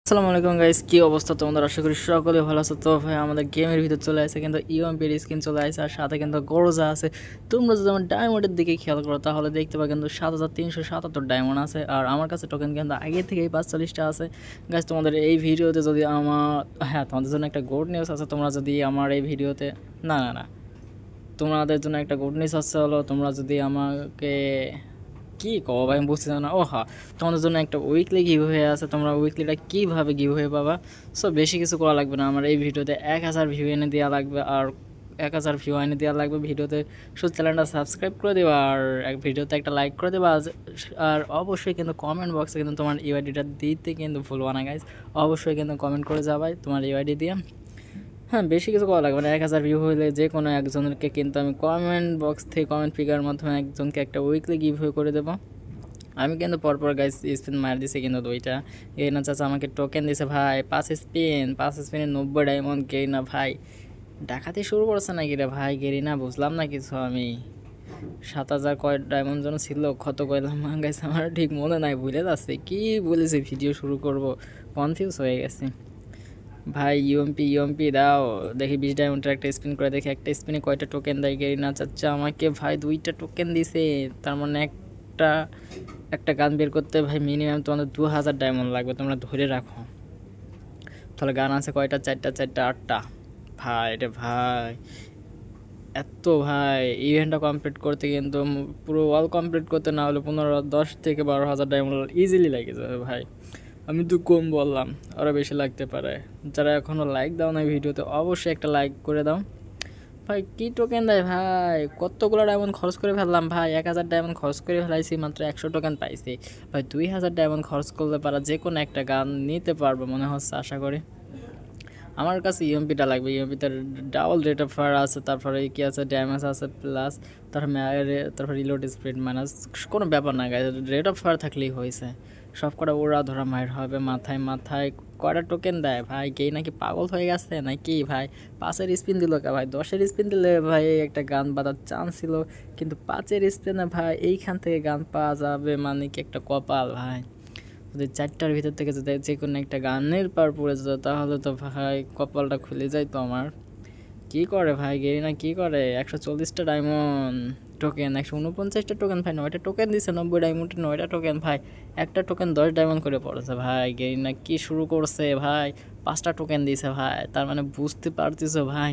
আসসালামু আলাইকুম গাইস, কি অবস্থা তোমাদের? আশা করি সকলে ভালো আছো। তো ভাই আমাদের গেমের ভিতর চলে আসে কিন্তু ইউএমপির স্কিন চলে আসে, আর সাথে কিন্তু গরজা আছে। তোমরা যদি আমার ডায়মন্ডের দিকে খেয়াল করো তাহলে দেখতে পাবে কিন্তু 7377 ডায়মন্ড আছে, আর আমার কাছে টোকেন কিন্তু আগে থেকেই 45টা আছে। গাইস তোমাদের এই ভিডিওতে যদি তোমাদের জন্য একটা গুড নিউজ আছে। তোমরা যদি আমার এই ভিডিওতে না না না তোমাদের জন্য একটা গুড নিউজ আছে, হলো তোমরা যদি আমাকে কি কও ভাই, আমি বুঝতেছি না। ও হ্যাঁ, তোমাদের জন্য একটা উইকলি গিভ হয়ে আছে। তোমরা উইকলিটা কীভাবে গিভ হয়ে পাবা? সো বেশি কিছু করা লাগবে না, আমার এই ভিডিওতে 1000 ভিউ এনে দেওয়া লাগবে, আর 1000 ভিউ এনে দেওয়া লাগবে ভিডিওতে। শুধু চ্যানেলটা সাবস্ক্রাইব করে দেবা, আর এক ভিডিওতে একটা লাইক করে দেবা। আর অবশ্যই কিন্তু কমেন্ট বক্সে কিন্তু তোমার ইউআইডিটা দিতে কিন্তু ভুলবা না গাইজ। অবশ্যই কিন্তু কমেন্ট করে যাবাই তোমার ইউআইডি দিয়ে। হ্যাঁ, বেশি কিছু করা লাগবে না। 1000 ভিউ হইলে যে কোনো একজনকে কিন্তু আমি কমেন্ট বক্স থেকে কমেন্ট ফিগারের মাধ্যমে একজনকে একটা উইকলি গিভ হয়ে করে দেবো। আমি কিন্তু পরপর গাইস স্পিন মার দিছি কিন্তু দুইটা। এই না চাচা আমাকে টোকেন দিছে ভাই, 5 স্পিনে 90 ডায়মন্ড। গেরিনা ভাই ডাকাতি শুরু করছে নাকি রে ভাই? গেরিনা বুঝলাম না কিছু আমি। 7000 কয় ডায়মন্ড যেন ছিল, কত কইলাম গাইস আমার ঠিক মনে নাই, ভুলে যাচ্ছে কি বলেছি। ভিডিও শুরু করব, কনফিউজ হয়ে গেছে ভাই। ইউএমপি দাও দেখি। 20 ডায়মন্ডের একটা স্পিন করে দেখি একটা স্পিনে কয়টা টোকেন দেয়। গেরিনা চাচা আমাকে ভাই 2টা টোকেন দিছে, তার মানে একটা একটা গান বের করতে ভাই মিনিমাম তোমাদের 2000 ডায়মন্ড লাগবে, তোমরা ধরে রাখো। তাহলে গান আছে কয়টা? চারটা, 8টা ভাই রে ভাই। এত ভাই ইভেন্টটা কমপ্লিট করতে কিন্তু পুরো ওয়াল কমপ্লিট করতে না হলে 10 থেকে 12 হাজার ডায়মন্ড ইজিলি লাগে যাবে ভাই। আমি তো কম বললাম, আরও বেশি লাগতে পারে। যারা এখনও লাইক দাও না ভিডিওতে, অবশ্যই একটা লাইক করে দাও ভাই। কি টোকেন দেয় ভাই? কতগুলো ডায়মন্ড খরচ করে ফেললাম ভাই। 1000 ডায়মন্ড খরচ করে ফেলাইছি, মাত্র 100 টোকেন পাইছি ভাই। 2000 ডায়মন্ড খরচ করলে পারা যে কোনো একটা গান নিতে পারবো মনে হচ্ছে, আশা করি। আমার কাছে ইএমপিটা লাগবে। ইএমপিতে ডাবল রেট অফ ফায়ার আছে, তারপরে কি আছে, ড্যামেজ আছে প্লাস, তারপর রিলোড স্পিড মাইনাস। কোনো ব্যাপার না গাইজ, রেট অফ ফায়ার থাকলেই হয়েছে। সব কটা ওরা ধরা মায়ের হবে। মাথায় মাথায় কয়টা টোকেন দেয় ভাই? কেই নাকি পাগল হয়ে গেছে নাকি ভাই? 5-এর স্পিন দিল কে ভাই? 10-এর স্পিন দিলে ভাই একটা গান বাজার চান্স ছিল, কিন্তু 5-এর স্পিনে ভাই এইখান থেকে গান পাওয়া যাবে মানে কি একটা কপাল ভাই। যদি 4টার ভিতর থেকে যদি যে কোনো একটা গানের পার পড়ে যেত তাহলে তো ভাই কপালটা খুলে যাইতো আমার। কি করে ভাই গেরিনা, কি করে? 140টা ডায়মন্ড টোকেন, 149টা টোকেন ভাই। 9টা টোকেন দিছে, 90 ডায়মন্ডে 9টা টোকেন ভাই। একটা টোকেন 10 ডায়মন্ড করে পড়েছে ভাই। গেরিনা কি শুরু করছে ভাই? 5টা টোকেন দিছে ভাই, তার মানে বুঝতে পারতেছো ভাই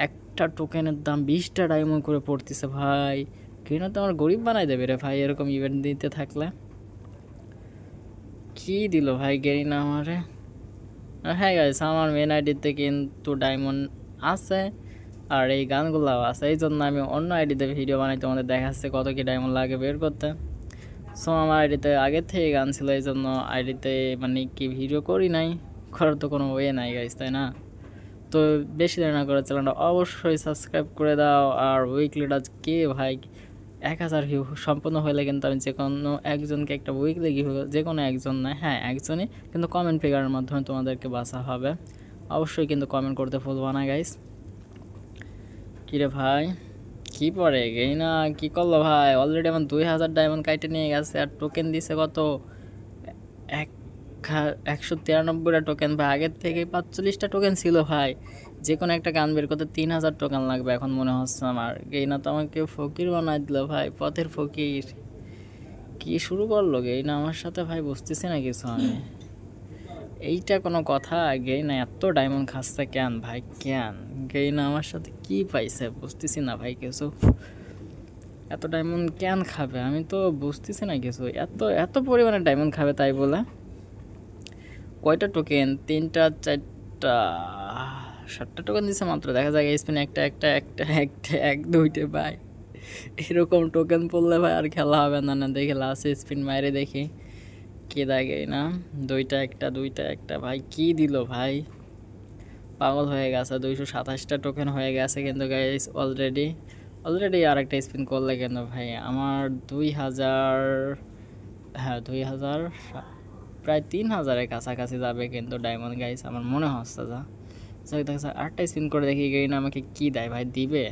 একটা টোকেনের দাম 20টা ডায়মন্ড করে পড়তেছে ভাই। গেরিনা তো আমার গরিব বানাই দেবে রে ভাই এরকম ইভেন্ট দিতে থাকলে। কি দিল ভাই গেরিনা আমারে? হ্যাঁ গাইস, আমার মেন আইডিতে কিন্তু ডায়মন্ড আছে, আর এই গানগুলোও আছে। এই জন্য আমি অন্য আইডিতে ভিডিও বানাই, তোমাদের দেখাচ্ছে কত কি ডায়মন্ড লাগে বের করতে। সো আমার আইডিতে আগের থেকে গান ছিল, এই জন্য আইডিতে মানে কি ভিডিও করি নাই, করার তো কোনো ওয়ে নাই গাইস, তাই না? তো বেশি দেরি না করে চ্যানেলটা অবশ্যই সাবস্ক্রাইব করে দাও। আর উইকলিটা কে ভাই 1000 ভিউ সম্পূর্ণ হলে কিন্তু আমি যে কোনো একজনকে একটা উইকলি গিভ, যে কোনো একজন না, হ্যাঁ একজনই, কিন্তু কমেন্ট ফিগারের মাধ্যমে তোমাদেরকে বাঁচা হবে। অবশ্যই কিন্তু কমেন্ট করতে ভুলবা না গাইস। কিরে ভাই কি পরে গেই না, কি করলো ভাই? অলরেডি আমার 2000 ডায়মন্ড কাইটে নিয়ে গেছে, আর টোকেন দিছে কত? 193টা টোকেন ভাই। আগের থেকে 45টা টোকেন ছিল ভাই। যে কোনো একটা গান বের করতে 3000 টোকেন লাগবে এখন মনে হচ্ছে আমার। গেইনা তো আমাকে ফকির বানাই দিল ভাই, পথের ফকির। কি শুরু করলো গেইনা আমার সাথে ভাই? বুঝতেছি না কিছু আমি। এইটা কোনো কথা? গেইনা এত ডায়মন্ড খাচ্ছে কেন ভাই, কেন? গেইনা আমার সাথে কি পাইছে বুঝতেছি না ভাই কিছু। এত ডায়মন্ড কেন খাবে? আমি তো বুঝতেছি না কিছু। এত এত পরিমাণে ডায়মন্ড খাবে তাই বলে? কয়টা টোকেন? 3টা, 4টা, 7টা টোকেন দিছে মাত্র। দেখা যায় স্পিনে একটা একটা একটা একটা 1-2টে ভাই। এরকম টোকেন পড়লে ভাই আর খেলা হবে না। না দেখে লাস্ট স্পিন মাইরে দেখি কে দেয়। না 2টা একটা 2টা একটা ভাই, কি দিল ভাই? পাগল হয়ে গেছে। 227টা টোকেন হয়ে গেছে কিন্তু গাইস অলরেডি। আর একটা স্পিন করলে কেন ভাই আমার 2000, হ্যাঁ 2000, প্রায় 3000-এর কাছাকাছি যাবে কিন্তু ডায়মন্ড গাইস আমার মনে হচ্ছে। দেখা যায় 8টা স্পিন করে দেখি গেইনা আমাকে কি দেয় ভাই। দিবে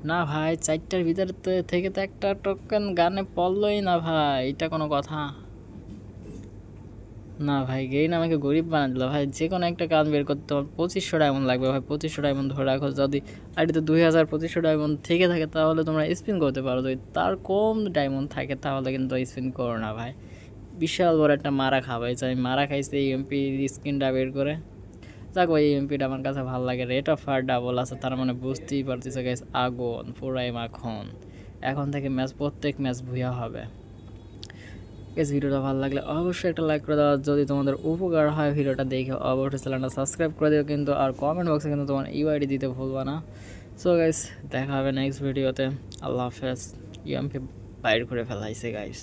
না ভাই? 4টার ভিতর থেকে তো একটা টোকেন গানে পড়লই না ভাই, এটা কোনো কথা? না ভাই, গেইন আমাকে গরিব বানা দিল ভাই। যে কোনো একটা কাজ বের করতে তোমার 2500 ডায়মন্ড লাগবে ভাই। 2500 ডায়মন্ড ধরে রাখো। যদি আইডিতে 2000 2500 ডায়মন্ড থেকে থাকে তাহলে তোমরা স্পিন করতে পারো। যদি তার কম ডায়মন্ড থাকে তাহলে কিন্তু স্পিন করো না ভাই। বিশাল বড় একটা মারা খাবাই, আমি মারা খাইছি এই এমপির স্কিনটা বের করে। যাক ভাই, এই এমপিটা আমার কাছে ভালো লাগে। রেট অফ ফায়ার ডাবল আছে, তার মানে বুঝতেই পারতেছে গাইস, আগুন পুরাই মাখন। এখন থেকে ম্যাচ, প্রত্যেক ম্যাচ ভুয়া হবে। গাইস ভিডিওটা ভালো লাগলে অবশ্যই একটা লাইক করে দাও। যদি তোমাদের উপকার হয় ভিডিওটা দেখে অবশ্যই চ্যানেলটা সাবস্ক্রাইব করে দিও কিন্তু। আর কমেন্ট বক্সে কিন্তু তোমার ইউআইডি দিতে ভুলবা না। সো গাইস, দেখা হবে নেক্সট ভিডিওতে। আল্লাহ হাফেজ। ইউএমপি বাইর করে ফেলাইছে গাইস।